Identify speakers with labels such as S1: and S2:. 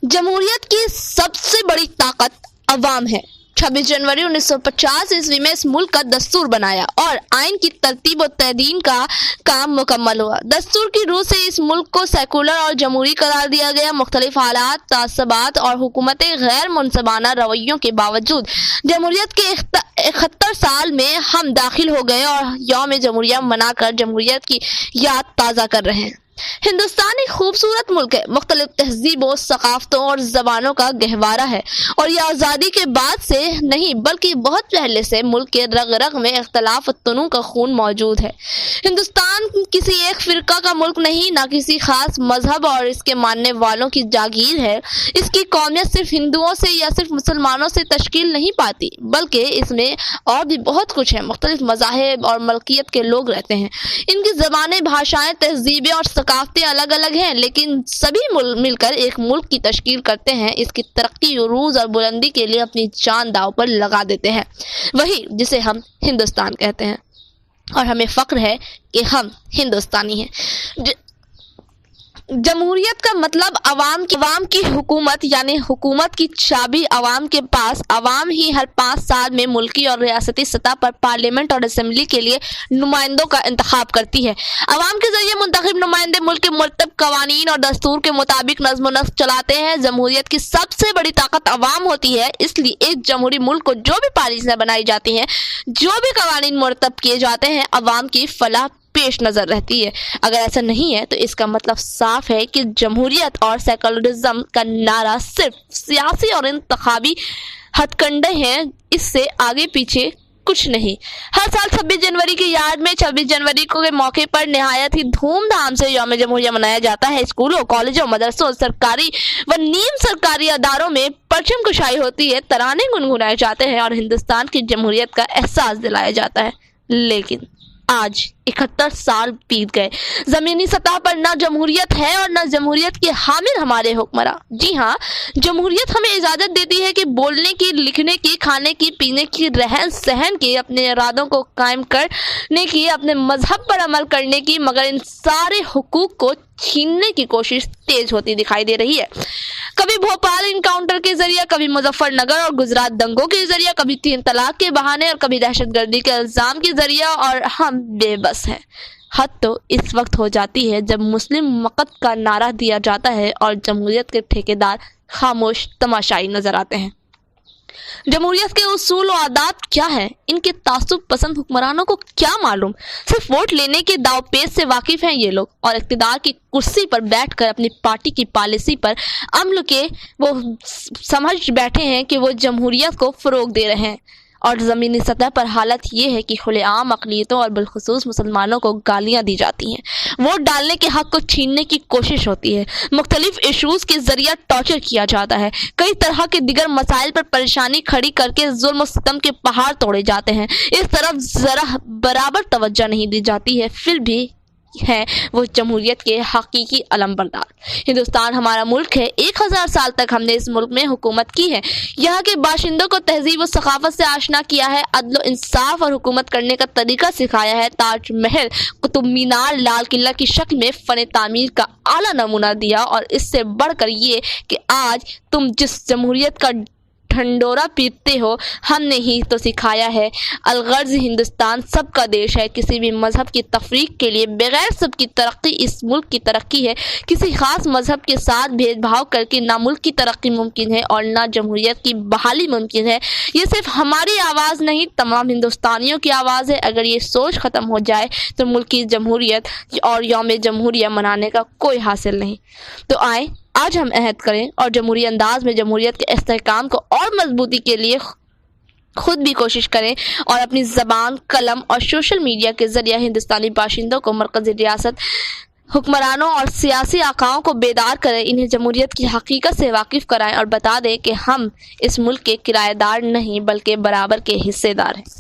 S1: جمہوریت کی سب سے بڑی طاقت عوام ہے۔ 26 جنوری 1950 عیسوی میں اس ملک کا دستور بنایا اور آئین کی ترتیب و تدوین کا کام مکمل ہوا۔ دستور کی روح سے اس ملک کو سیکولر اور جمہوری قرار دیا گیا۔ مختلف حالات، تعصبات اور حکومت غیر منصفانہ رویوں کے باوجود جمہوریت کے 71 سال میں ہم داخل ہو گئے اور یوم جمہوریہ منا کر جمہوریت کی یاد تازہ کر رہے ہیں۔ ہندوستان ایک خوبصورت ملک ہے، مختلف تہذیبوں، ثقافتوں اور زبانوں کا گہوارہ ہے، اور یہ آزادی کے بعد سے نہیں بلکہ بہت پہلے سے ملک کے رگ رگ میں اختلاف و تنوع کا خون موجود ہے۔ ہندوستان کسی ایک فرقہ کا ملک نہیں، نہ کسی خاص مذہب اور اس کے ماننے والوں کی جاگیر ہے۔ اس کی قومیت صرف ہندوؤں سے یا صرف مسلمانوں سے تشکیل نہیں پاتی، بلکہ اس میں اور بھی بہت کچھ ہے۔ مختلف مذاہب اور ملکیت کے لوگ رہتے ہیں، ان کی زبانیں، بھاشائیں، تہذیبیں اور ثقافتیں الگ الگ ہیں، لیکن سبھی مل کر ایک ملک کی تشکیل کرتے ہیں، اس کی ترقی، عروج اور بلندی کے لیے اپنی جان داؤ پر لگا دیتے ہیں، وہی جسے ہم ہندوستان کہتے ہیں، اور ہمیں فخر ہے کہ ہم ہندوستانی ہیں۔ جمہوریت کا مطلب عوام کی حکومت، یعنی حکومت کی چابی عوام کے پاس۔ عوام ہی ہر 5 سال میں ملکی اور ریاستی سطح پر پارلیمنٹ اور اسمبلی کے لیے نمائندوں کا انتخاب کرتی ہے۔ عوام کے ذریعے منتخب نمائندے ملک کے مرتب قوانین اور دستور کے مطابق نظم و نسق چلاتے ہیں۔ جمہوریت کی سب سے بڑی طاقت عوام ہوتی ہے، اس لیے ایک جمہوری ملک کو جو بھی پالیسیاں بنائی جاتی ہیں، جو بھی قوانین مرتب کیے جاتے ہیں، عوام کی فلاح پیش نظر رہتی ہے۔ اگر ایسا نہیں ہے تو اس کا مطلب صاف ہے کہ جمہوریت اور سیکولرزم کا نعرہ صرف سیاسی اور انتخابی ہتھ کنڈے ہیں، اس سے آگے پیچھے کچھ نہیں۔ ہر سال 26 جنوری کی یاد میں 26 جنوری کے موقع پر نہایت ہی دھوم دھام سے یوم جمہوریہ منایا جاتا ہے۔ اسکولوں، کالجوں، مدرسوں، سرکاری و نیم سرکاری اداروں میں پرچم کشائی ہوتی ہے، ترانے گنگنائے جاتے ہیں اور ہندوستان کی جمہوریت کا احساس دلایا جاتا ہے۔ لیکن آج 71 سال بیت گئے، زمینی سطح پر نہ جمہوریت ہے اور نہ جمہوریت کے حامل ہمارے حکمراں۔ جی ہاں، جمہوریت ہمیں اجازت دیتی ہے کہ بولنے کی، لکھنے کی، کھانے کی، پینے کی، رہن سہن کی، اپنے ارادوں کو قائم کرنے کی، اپنے مذہب پر عمل کرنے کی، مگر ان سارے حقوق کو چھیننے کی کوشش تیز ہوتی دکھائی دے رہی ہے۔ کبھی بھوپال انکاؤنٹر کے ذریعے، کبھی مظفر نگر اور گجرات دنگوں کے ذریعے، کبھی 3 طلاق کے بہانے اور کبھی دہشت گردی کے الزام کے ذریعے، اور ہم بے بس ہیں۔ حد تو اس وقت ہو جاتی ہے جب مسلم مقت کا نعرہ دیا جاتا ہے اور جمہوریت کے ٹھیکیدار خاموش تماشائی نظر آتے ہیں۔ جمہوریت کے اصول و عادات کیا ہیں؟ ان کے تعصب پسند حکمرانوں کو کیا معلوم؟ صرف ووٹ لینے کے داؤ پیچ سے واقف ہیں یہ لوگ، اور اقتدار کی کرسی پر بیٹھ کر اپنی پارٹی کی پالیسی پر عمل کے وہ سمجھ بیٹھے ہیں کہ وہ جمہوریت کو فروغ دے رہے ہیں، اور زمینی سطح پر حالت یہ ہے کہ کھلے عام اقلیتوں اور بالخصوص مسلمانوں کو گالیاں دی جاتی ہیں، ووٹ ڈالنے کے حق کو چھیننے کی کوشش ہوتی ہے، مختلف ایشوز کے ذریعہ ٹارچر کیا جاتا ہے، کئی طرح کے دیگر مسائل پر پریشانی کھڑی کر کے ظلم و ستم کے پہاڑ توڑے جاتے ہیں۔ اس طرف ذرا برابر توجہ نہیں دی جاتی ہے، پھر بھی ہیں وہ جمہوریت کے حقیقی علمبردار۔ ہندوستان ہمارا ملک ہے، 1000 سال تک ہم نے اس ملک میں حکومت کی ہے، یہاں کے باشندوں کو تہذیب و ثقافت سے آشنا کیا ہے، عدل و انصاف اور حکومت کرنے کا طریقہ سکھایا ہے، تاج محل، قطب مینار، لال قلعہ کی شکل میں فن تعمیر کا اعلیٰ نمونہ دیا، اور اس سے بڑھ کر یہ کہ آج تم جس جمہوریت کا ڈھنڈورا پیٹتے ہو، ہم نے ہی تو سکھایا ہے۔ الغرض ہندوستان سب کا دیش ہے، کسی بھی مذہب کی تفریق کے لیے بغیر سب کی ترقی اس ملک کی ترقی ہے۔ کسی خاص مذہب کے ساتھ بھید بھاؤ کر کے نہ ملک کی ترقی ممکن ہے اور نہ جمہوریت کی بحالی ممکن ہے۔ یہ صرف ہماری آواز نہیں، تمام ہندوستانیوں کی آواز ہے۔ اگر یہ سوچ ختم ہو جائے تو ملک کی جمہوریت اور یوم جمہوریہ منانے کا کوئی حاصل نہیں۔ تو آئیں آج ہم عہد کریں اور جمہوری انداز میں جمہوریت کے استحکام کو اور مضبوطی کے لیے خود بھی کوشش کریں، اور اپنی زبان، قلم اور سوشل میڈیا کے ذریعے ہندوستانی باشندوں کو، مرکزی ریاست حکمرانوں اور سیاسی آقاؤں کو بیدار کریں، انہیں جمہوریت کی حقیقت سے واقف کرائیں اور بتا دیں کہ ہم اس ملک کے کرایہ دار نہیں بلکہ برابر کے حصے دار ہیں۔